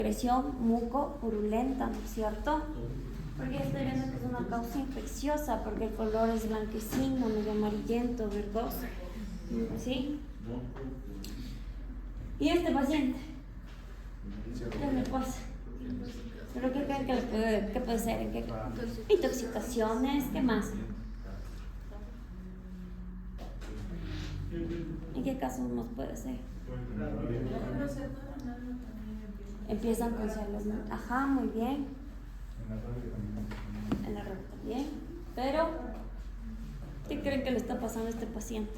secreción mucopurulenta, ¿no es cierto? Porque estoy viendo que es una causa infecciosa, porque el color es blanquecino, medio amarillento, verdoso, ¿sí? Y este paciente, ¿qué le pasa? ¿Pero qué creen que puede ser? ¿En qué? Intoxicaciones, ¿qué más? ¿En qué casos más puede ser? Empiezan con células. Ajá, muy bien. En la radio también. Pero, ¿qué creen que le está pasando a este paciente?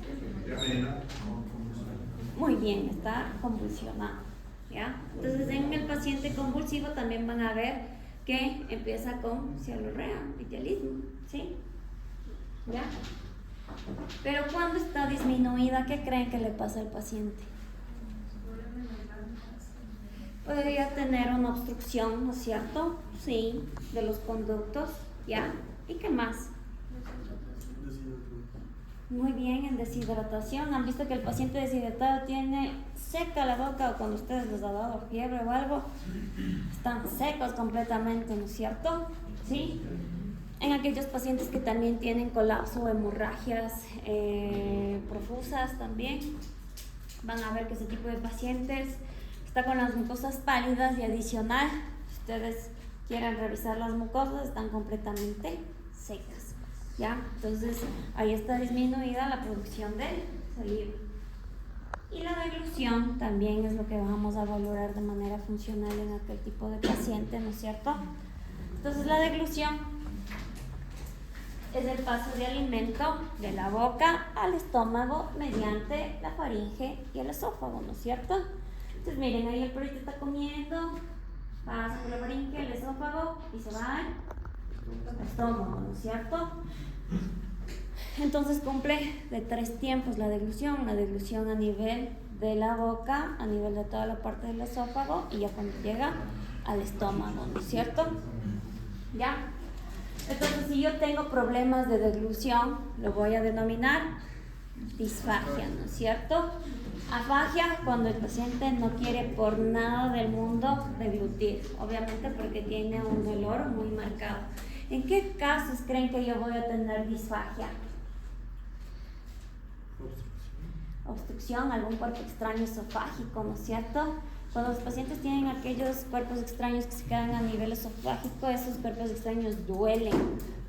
Muy bien, está convulsionado. ¿Ya? Entonces, en el paciente convulsivo también van a ver que empieza con cialorrea, pitialismo. ¿Sí? ¿Ya? Pero cuando está disminuida, ¿qué creen que le pasa al paciente? Podría tener una obstrucción, ¿no es cierto? Sí, de los conductos, ¿ya? ¿Y qué más? Muy bien, en deshidratación. ¿Han visto que el paciente deshidratado tiene seca la boca o cuando ustedes les ha dado fiebre o algo? Están secos completamente, ¿no es cierto? ¿Sí? En aquellos pacientes que también tienen colapso o hemorragias profusas también, van a ver que ese tipo de pacientes está con las mucosas pálidas y adicional, si ustedes quieren revisar las mucosas, están completamente secas, ¿ya? Entonces, ahí está disminuida la producción de saliva. Y la deglución también es lo que vamos a valorar de manera funcional en aquel tipo de paciente, ¿no es cierto? Entonces, la deglución es el paso de alimento de la boca al estómago mediante la faringe y el esófago, ¿no es cierto? Entonces miren, ahí el perrito está comiendo, pasa por la faringe, el esófago y se va al estómago, ¿no es cierto? Entonces cumple de 3 tiempos la deglución a nivel de la boca, a nivel de toda la parte del esófago y ya cuando llega al estómago, ¿no es cierto? ¿Ya? Entonces, si yo tengo problemas de deglución, lo voy a denominar disfagia, ¿no es cierto? Afagia, cuando el paciente no quiere por nada del mundo deglutir, obviamente porque tiene un dolor muy marcado. ¿En qué casos creen que yo voy a tener disfagia? Obstrucción, algún cuerpo extraño esofágico, ¿no es cierto? Cuando los pacientes tienen aquellos cuerpos extraños que se quedan a nivel esofágico, esos cuerpos extraños duelen,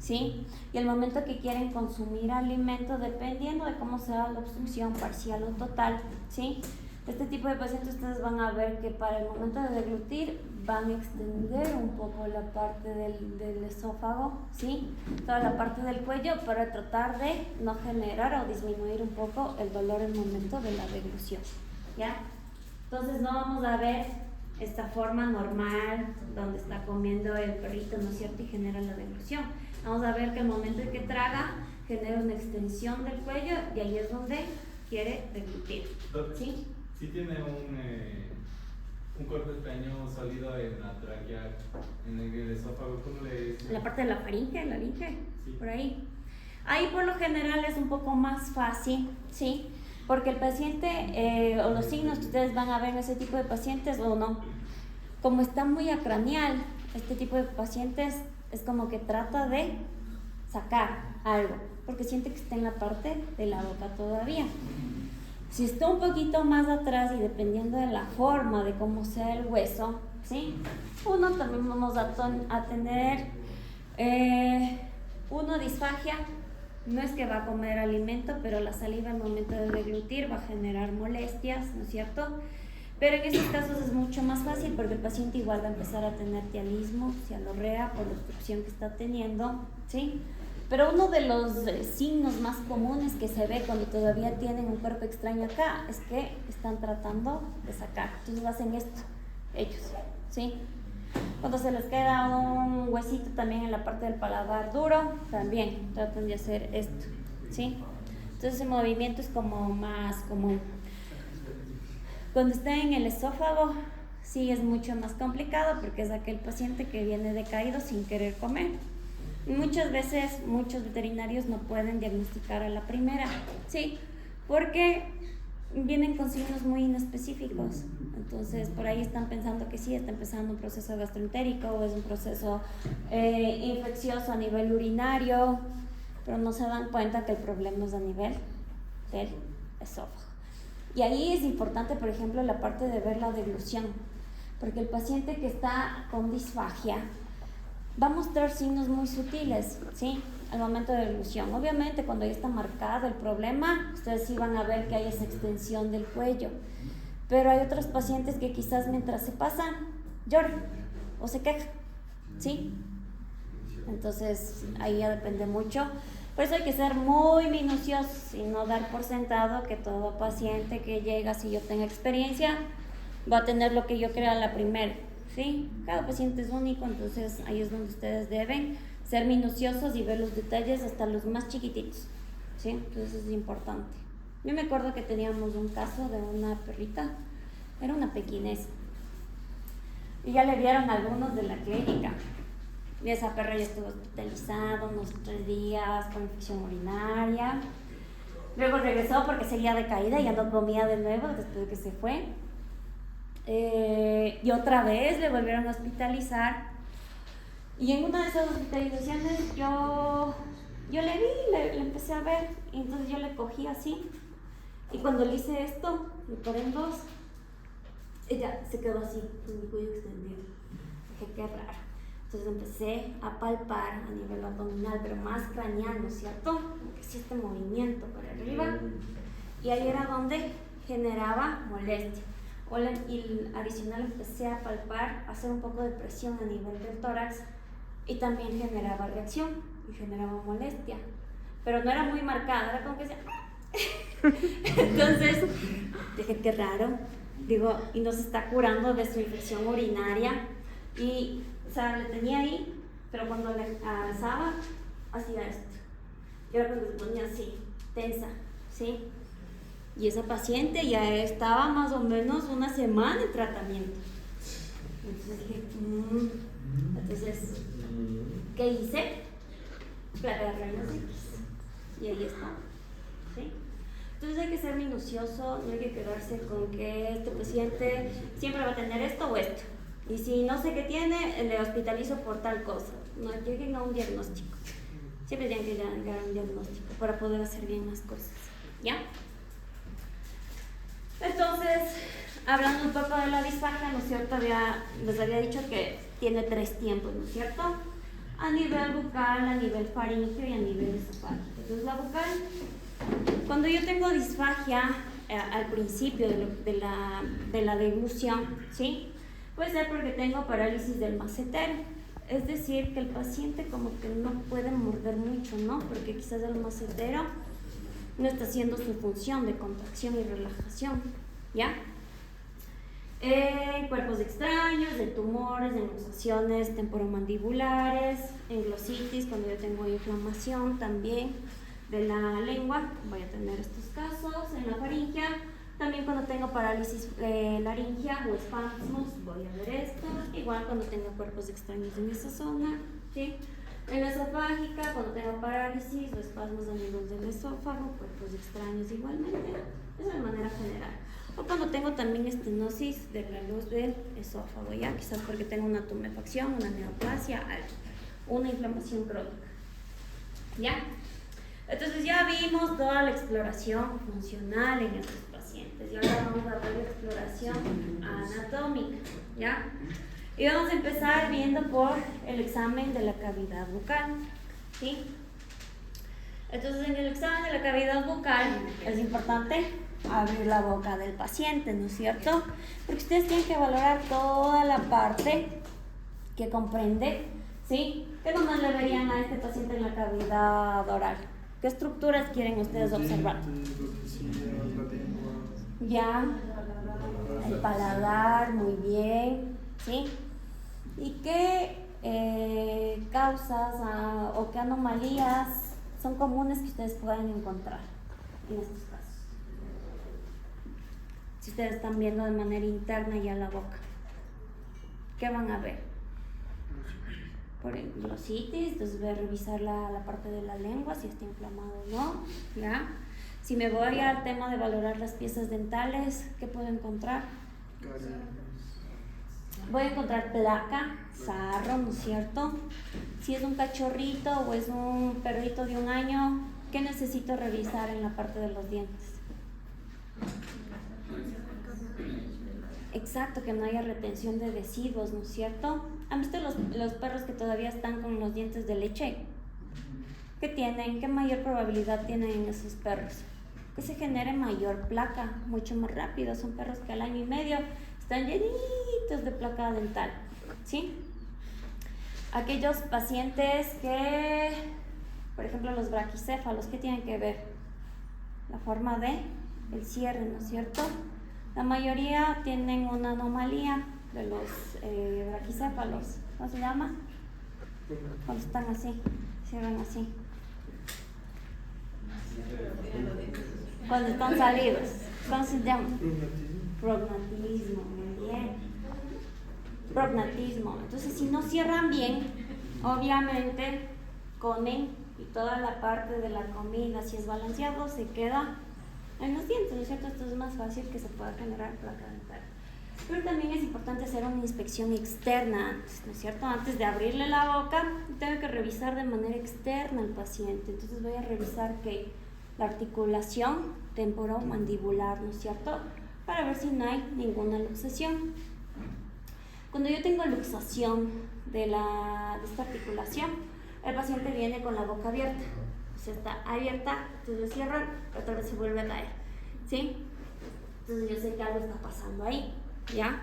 ¿sí? Y el momento que quieren consumir alimento, dependiendo de cómo sea la obstrucción parcial o total, ¿sí? Este tipo de pacientes ustedes van a ver que para el momento de deglutir van a extender un poco la parte del esófago, ¿sí? Toda la parte del cuello para tratar de no generar o disminuir un poco el dolor en el momento de la deglución, ¿ya? Entonces no vamos a ver esta forma normal donde está comiendo el perrito, ¿no es cierto? Y genera la deglución. Vamos a ver que al momento en que traga genera una extensión del cuello y ahí es donde quiere deglutir. ¿Sí? Sí tiene un cuerpo extraño sólido en la tráquea, en el esófago, ¿cómo le dicen? La parte de la faringe, la laringe, sí. Por ahí. Ahí por lo general es un poco más fácil, ¿sí? Porque el paciente o los signos que ustedes van a ver en ese tipo de pacientes o no, como está muy acranial, este tipo de pacientes es como que trata de sacar algo, porque siente que está en la parte de la boca todavía. Si está un poquito más atrás y dependiendo de la forma de cómo sea el hueso, ¿sí? Uno también vamos a tener disfagia. No es que va a comer alimento, pero la saliva al momento de deglutir va a generar molestias, ¿no es cierto? Pero en estos casos es mucho más fácil porque el paciente igual va a empezar a tener tialismo, cialorrea por la obstrucción que está teniendo, ¿sí? Pero uno de los signos más comunes que se ve cuando todavía tienen un cuerpo extraño acá es que están tratando de sacar. Entonces hacen esto, ellos, ¿sí? Cuando se les queda un huesito también en la parte del paladar duro, también tratan de hacer esto, ¿sí? Entonces el movimiento es como más común. Cuando está en el esófago, sí es mucho más complicado porque es aquel paciente que viene decaído sin querer comer. Y muchas veces muchos veterinarios no pueden diagnosticar a la primera, ¿sí? Porque vienen con signos muy inespecíficos. Entonces, por ahí están pensando que sí, está empezando un proceso gastroentérico o es un proceso infeccioso a nivel urinario, pero no se dan cuenta que el problema es a nivel del esófago. Y ahí es importante, por ejemplo, la parte de ver la deglución, porque el paciente que está con disfagia va a mostrar signos muy sutiles, ¿sí? Al momento de deglución. Obviamente, cuando ya está marcado el problema, ustedes sí van a ver que hay esa extensión del cuello. Pero hay otros pacientes que quizás mientras se pasan, lloran o se quejan, ¿sí? Entonces, ahí ya depende mucho. Por eso hay que ser muy minuciosos y no dar por sentado que todo paciente que llega, si yo tengo experiencia, va a tener lo que yo crea la primera, ¿sí? Cada paciente es único, entonces ahí es donde ustedes deben ser minuciosos y ver los detalles hasta los más chiquititos, ¿sí? Entonces es importante. Yo me acuerdo que teníamos un caso de una perrita, era una pequinesa, y ya le vieron algunos de la clínica. Y esa perra ya estuvo hospitalizada unos 3 días con infección urinaria. Luego regresó porque seguía decaída y ya no comía de nuevo después de que se fue. Y otra vez le volvieron a hospitalizar. Y en una de esas hospitalizaciones yo le vi, le empecé a ver. Y entonces yo le cogí así. Y cuando le hice esto, le paré en dos, ella se quedó así, con mi cuello extendido. Dije, qué raro. Entonces empecé a palpar a nivel abdominal, pero más craneano, ¿cierto? Como que sí este movimiento para arriba. Y ahí era donde generaba molestia. Y adicional empecé a palpar, a hacer un poco de presión a nivel del tórax y también generaba reacción y generaba molestia. Pero no era muy marcada, era como que se... Entonces dije, qué raro. Digo, y no se está curando de su infección urinaria. Y, o sea, le tenía ahí, pero cuando le alzaba, hacía esto. Y ahora cuando se ponía así, tensa, ¿sí? Y esa paciente ya estaba más o menos una semana en tratamiento. Entonces dije, Entonces, ¿qué hice? Le agarré los X. Y ahí está, ¿sí? Entonces hay que ser minucioso, no hay que quedarse con que este paciente siempre va a tener esto o esto. Y si no sé qué tiene, le hospitalizo por tal cosa. No lleguen a un diagnóstico. Siempre tienen que llegar a un diagnóstico para poder hacer bien las cosas. ¿Ya? Entonces, hablando un poco de la disfagia, ¿no es cierto? Les había dicho que tiene 3 tiempos, ¿no es cierto? A nivel bucal, a nivel faríngeo y a nivel esofágico. Entonces, la bucal, cuando yo tengo disfagia al principio de la deglución, ¿sí? Puede ser porque tengo parálisis del macetero, es decir, que el paciente como que no puede morder mucho, ¿no? Porque quizás el macetero no está haciendo su función de contracción y relajación, ¿ya? Cuerpos extraños, de tumores, de luxaciones temporomandibulares, en glositis, cuando yo tengo inflamación también de la lengua, voy a tener estos casos, en la faringia. También cuando tengo parálisis laringia o espasmos, voy a ver esto. Igual cuando tengo cuerpos extraños en esa zona, ¿sí? En la esofágica, cuando tengo parálisis o espasmos a nivel del esófago, cuerpos extraños igualmente. Eso de manera general. O cuando tengo también estenosis de la luz del esófago, ¿ya? Quizás porque tengo una tumefacción, una neoplasia, algo, una inflamación crónica, ¿ya? Entonces ya vimos toda la exploración funcional en estos pacientes y ahora vamos a ver la exploración anatómica, ¿ya? Y vamos a empezar viendo por el examen de la cavidad bucal, ¿sí? Entonces en el examen de la cavidad bucal es importante abrir la boca del paciente, ¿no es cierto? Porque ustedes tienen que valorar toda la parte que comprende, ¿sí? ¿Qué nomás le verían a este paciente en la cavidad oral? ¿Qué estructuras quieren ustedes observar? Ya, el paladar, muy bien, ¿sí? ¿Y qué causas o qué anomalías son comunes que ustedes pueden encontrar en estos casos? Si ustedes están viendo de manera interna ya la boca, ¿qué van a ver? Por glositis, entonces voy a revisar la parte de la lengua, si está inflamado o no, ¿ya? Si me voy al tema de valorar las piezas dentales, ¿qué puedo encontrar? Voy a encontrar placa, sarro, ¿no es cierto? Si es un cachorrito o es un perrito de 1 año, ¿qué necesito revisar en la parte de los dientes? Exacto, que no haya retención de residuos, ¿no es cierto? ¿Han visto los perros que todavía están con los dientes de leche? ¿Qué tienen? ¿Qué mayor probabilidad tienen en esos perros? Que se genere mayor placa, mucho más rápido. Son perros que al 1 año y medio están llenitos de placa dental, ¿sí? Aquellos pacientes que, por ejemplo, los braquicéfalos, ¿qué tienen que ver? La forma de el cierre, ¿no es cierto? La mayoría tienen una anomalía de los braquicéfalos. ¿Cómo se llama? Cuando están así, cierran así. Cuando están salidos. ¿Cómo se llama? Prognatismo, muy bien. Prognatismo. Entonces, si no cierran bien, obviamente comen y toda la parte de la comida, si es balanceado, se queda en los dientes, ¿no es cierto? Esto es más fácil que se pueda generar placa dental. Pero también es importante hacer una inspección externa antes, ¿no es cierto? Antes de abrirle la boca, tengo que revisar de manera externa al paciente. Entonces voy a revisar que la articulación temporomandibular, ¿no es cierto? Para ver si no hay ninguna luxación. Cuando yo tengo luxación de esta articulación, el paciente viene con la boca abierta. O sea, está abierta, entonces lo cierran, pero otra vez se vuelve a caer, ¿sí? Entonces yo sé que algo está pasando ahí, ¿ya?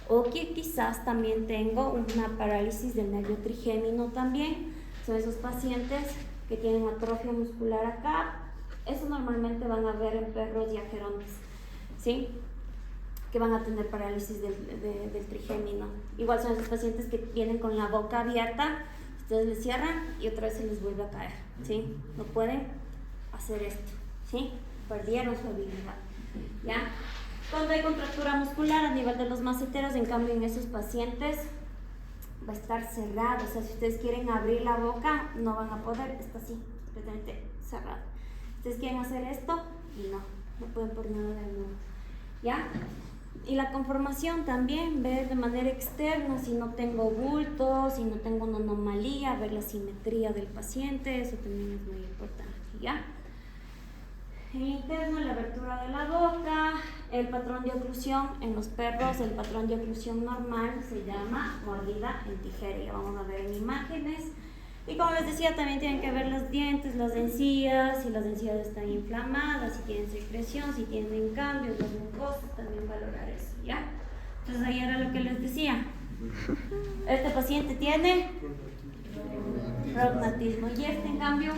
O que quizás también tengo una parálisis del nervio trigémino también. Son esos pacientes que tienen atrofia muscular acá. Eso normalmente van a ver en perros diagerontes, ¿sí? Que van a tener parálisis del trigémino. Igual son esos pacientes que vienen con la boca abierta, ustedes les cierran y otra vez se les vuelve a caer, ¿sí? No pueden hacer esto, ¿sí? Perdieron su habilidad, ¿ya? Cuando hay contractura muscular a nivel de los maceteros, en cambio en esos pacientes va a estar cerrado, o sea, si ustedes quieren abrir la boca, no van a poder, está así, completamente cerrado. Ustedes quieren hacer esto y no pueden por nada del mundo, ¿ya? Y la conformación también, ver de manera externa si no tengo bultos, si no tengo una anomalía, ver la simetría del paciente, eso también es muy importante, ¿ya? En interno, la abertura de la boca, el patrón de oclusión en los perros, el patrón de oclusión normal se llama mordida en tijera, ya vamos a ver en imágenes. Y como les decía, también tienen que ver los dientes, las encías, si las encías están inflamadas, si tienen secreción, si tienen cambios, los mucosos, también valorar eso, ¿ya? Entonces ahí era lo que les decía. Este paciente tiene prognatismo y este en cambio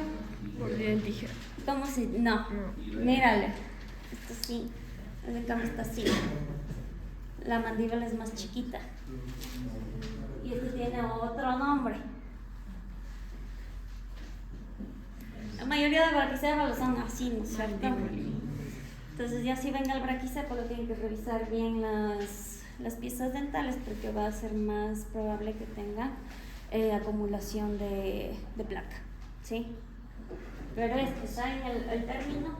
mordida en tijera. ¿Cómo se...? No, mírale, esto sí, en cambio está así. La mandíbula es más chiquita y este tiene otro nombre. La mayoría de braquicéfalos son así, ¿no es cierto? Entonces ya si venga el braquicéfalo tienen que revisar bien las piezas dentales porque va a ser más probable que tenga acumulación de placa, ¿sí? Pero ¿saben el término?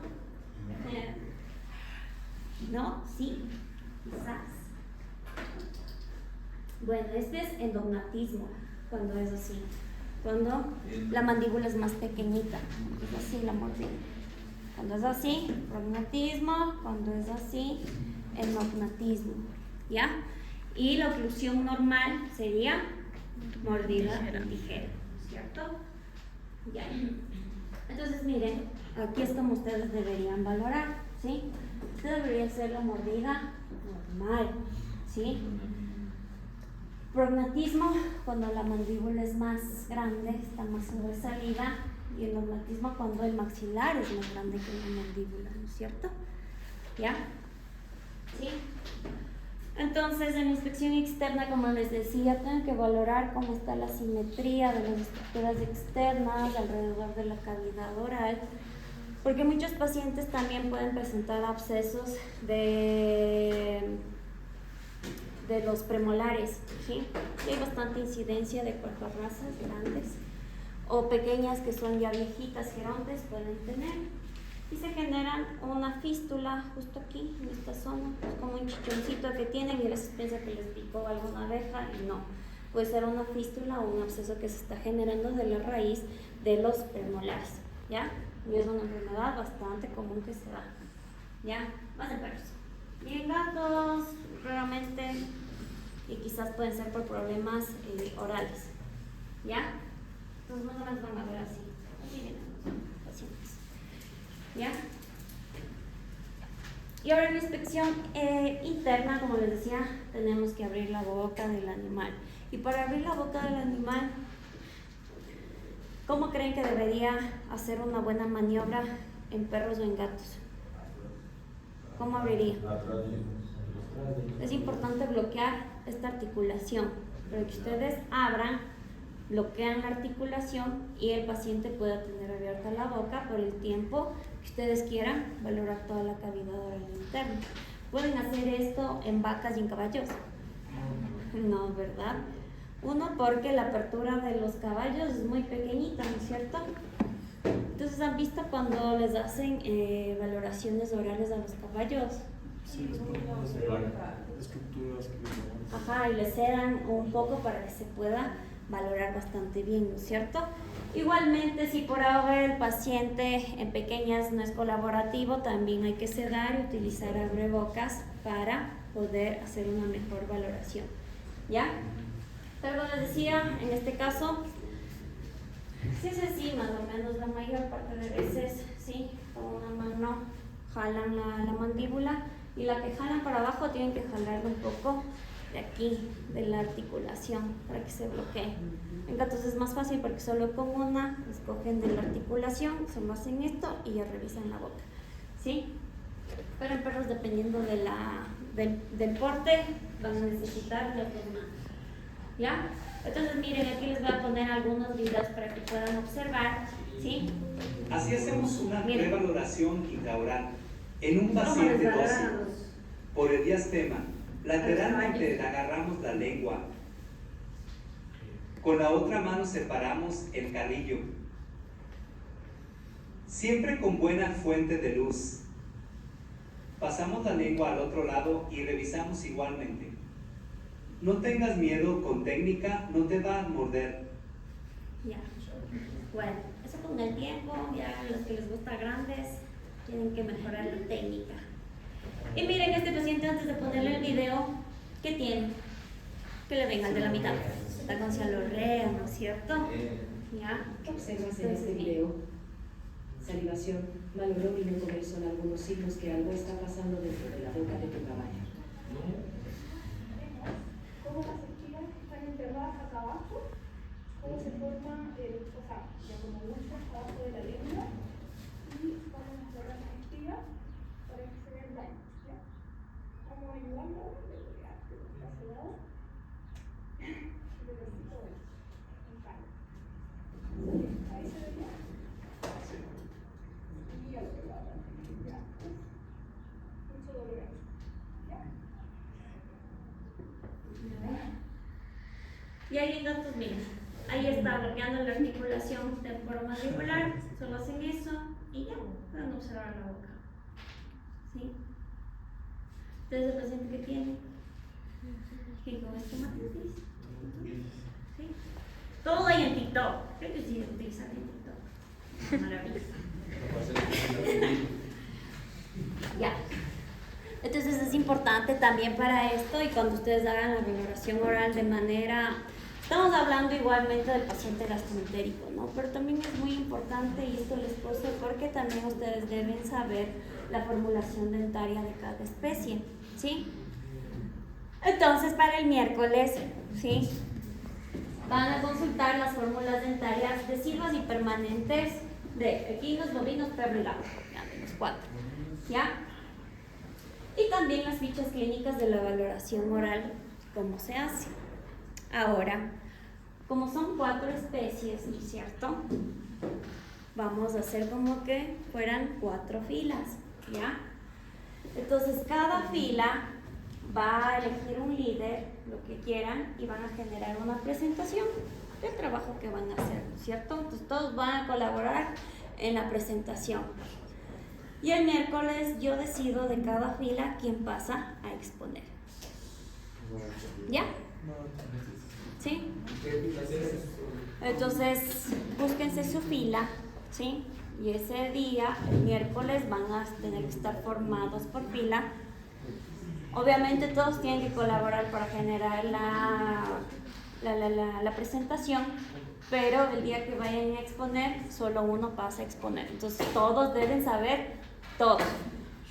¿No? ¿Sí? Quizás. Bueno, este es endognatismo, cuando es así. Cuando la mandíbula es más pequeñita, es así la mordida. Cuando es así, prognatismo. Cuando es así, endognatismo, ¿ya? Y la oclusión normal sería mordida en tijera, ¿cierto? Ya. Entonces miren, aquí es como ustedes deberían valorar, ¿sí? Esta debería ser la mordida normal, ¿sí? Prognatismo, cuando la mandíbula es más grande, está más sobresalida, y el endognatismo cuando el maxilar es más grande que la mandíbula, ¿no es cierto? ¿Ya? ¿Sí? Entonces, en la inspección externa, como les decía, tengo que valorar cómo está la simetría de las estructuras externas alrededor de la cavidad oral, porque muchos pacientes también pueden presentar abscesos de los premolares, ¿sí? Hay bastante incidencia de cuerparrazas grandes o pequeñas que son ya viejitas, gerontes, pueden tener. y se generan una fístula justo aquí, en esta zona, pues como un chichoncito que tienen y a veces piensa que les picó alguna abeja y no. Puede ser una fístula o un absceso que se está generando de la raíz de los premolares, ¿ya? Y es una enfermedad bastante común que se da, ¿ya? Más en perros. Y en gatos, raramente, y quizás pueden ser por problemas orales, ¿ya? Entonces más o menos van a ver así. Así vienen los pacientes, ¿ya? Y ahora en la inspección interna, como les decía, tenemos que abrir la boca del animal. Y para abrir la boca del animal, ¿cómo creen que debería hacer una buena maniobra en perros o en gatos? ¿Cómo abriría? Es importante bloquear esta articulación, para que ustedes abran, bloquean la articulación y el paciente pueda tener abierta la boca por el tiempo que ustedes quieran, valorar toda la cavidad oral interna. ¿Pueden hacer esto en vacas y en caballos? No, ¿verdad? Uno, porque la apertura de los caballos es muy pequeñita, ¿no es cierto? Entonces, ¿han visto cuando les hacen valoraciones orales a los caballos? Sí, les ponen estructuras que Ajá, y les sedan un poco para que se pueda valorar bastante bien, ¿no es cierto? Igualmente, si por ahora el paciente en pequeñas no es colaborativo, también hay que sedar y utilizar abrebocas para poder hacer una mejor valoración, ¿ya? Pero como les decía, en este caso, sí es así, más o menos la mayor parte de veces, sí, con una mano jalan la mandíbula y la que jalan para abajo tienen que jalarlo un poco de aquí, de la articulación, para que se bloquee. En gatos es más fácil porque solo con una escogen de la articulación, solo hacen esto y ya revisan la boca, ¿sí? Pero en perros, dependiendo de del porte, van a necesitar de otras manos, ¿ya? Entonces miren, aquí les voy a poner algunos videos para que puedan observar, ¿sí? Así hacemos una Miren. revaloración intraoral en un ¿Cómo les paciente valoran dócil. a los- Por el diastema, lateralmente caballos? le agarramos la lengua. Con la otra mano separamos el carrillo. Siempre con buena fuente de luz. Pasamos la lengua al otro lado y revisamos igualmente. No tengas miedo, con técnica no te va a morder. Ya. Bueno, eso con el tiempo, ya los que les gusta grandes tienen que mejorar la técnica. Y miren, este paciente, antes de ponerle el video, ¿qué tiene? Que le venga el de la mitad. Está con cialorrea, ¿no es cierto? ¿Ya? ¿Qué observas en este video? Salivación, malolómino comer son algunos signos que algo está pasando dentro de la boca de tu caballo. Cómo las espigas están enterradas acá abajo, cómo se forma, ya como muchas abajo de la lengua, y vamos a cerrar las espigas para que se vean bien, ¿ya? Vamos a ayudarlo, le voy a hacer un paseado, y le repito esto, en calma. Ahí se ve bien. Y al otro lado también, ya. Mucho dolor ahí, ¿ya? Y ahí en gatos, miren, ahí está bloqueando la articulación temporomandibular, solo hacen eso y ya, pueden observar la boca, ¿sí? Entonces el paciente que tiene gingivitis, ¿sí? Todo hay en TikTok, creo que sí utilizan en TikTok, maravilloso. Ya. Entonces es importante también para esto, y cuando ustedes hagan la valoración oral de manera, estamos hablando igualmente del paciente gastroentérico, ¿no? Pero también es muy importante, y esto les puse porque también ustedes deben saber la formulación dentaria de cada especie, ¿sí? Entonces para el miércoles, ¿sí? Van a consultar las fórmulas dentarias deciduas y permanentes de equinos, bovinos, perro y gato, ya, de los 4, ¿ya? Y también las fichas clínicas de la valoración oral, cómo se hace. Ahora, como son 4 especies, ¿no es cierto? Vamos a hacer como que fueran 4 filas, ¿ya? Entonces, cada fila va a elegir un líder, lo que quieran, y van a generar una presentación del trabajo que van a hacer, ¿no es cierto? Entonces, todos van a colaborar en la presentación. Y el miércoles yo decido de cada fila quién pasa a exponer. ¿Ya? ¿Sí? Entonces, búsquense su fila, ¿sí? Y ese día, el miércoles, van a tener que estar formados por fila. Obviamente todos tienen que colaborar para generar la presentación, pero el día que vayan a exponer, solo uno pasa a exponer. Entonces todos deben saber todo.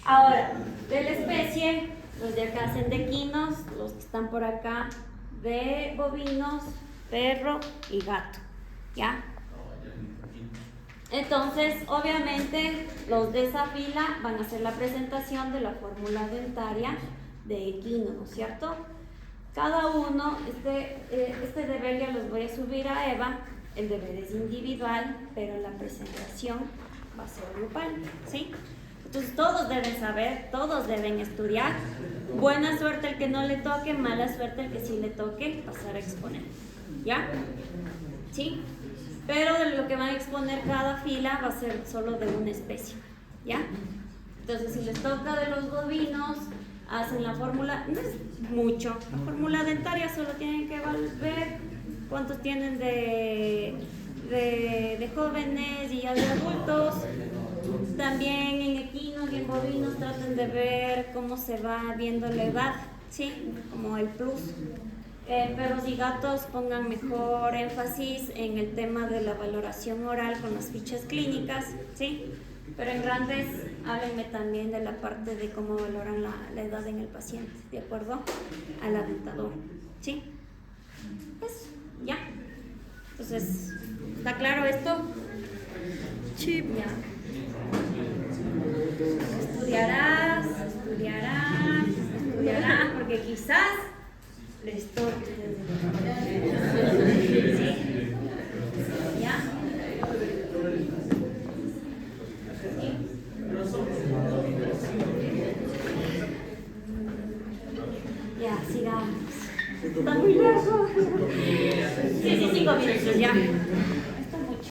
Ahora, de la especie, los de acá hacen de equinos, los que están por acá de bovinos, perro y gato, ¿ya? Entonces, obviamente, los de esa fila van a hacer la presentación de la fórmula dentaria de equino, ¿no es cierto? Cada uno, este deber ya los voy a subir a Eva, el deber es individual, pero la presentación va a ser grupal, ¿sí? Entonces todos deben saber, todos deben estudiar. Buena suerte el que no le toque, mala suerte el que sí le toque pasar a exponer, ¿ya? ¿Sí? Pero de lo que van a exponer cada fila va a ser solo de una especie, ¿ya? Entonces si les toca de los bovinos, hacen la fórmula, no es mucho, la fórmula dentaria solo tienen que ver cuántos tienen de jóvenes y ya de adultos. También en equinos y en bovinos traten de ver cómo se va viendo la edad, ¿sí? Como el plus. Perros y gatos pongan mejor énfasis en el tema de la valoración oral con las fichas clínicas, ¿sí? Pero en grandes, háblenme también de la parte de cómo valoran la edad en el paciente, de acuerdo a la dentadura, ¿sí? Pues, ya. Entonces, ¿está claro esto? Sí. Ya. Estudiarás, porque quizás les toque. ¿Sí? ¿Ya? Ya, sigamos. Está muy largo. Sí, 5 minutos ya.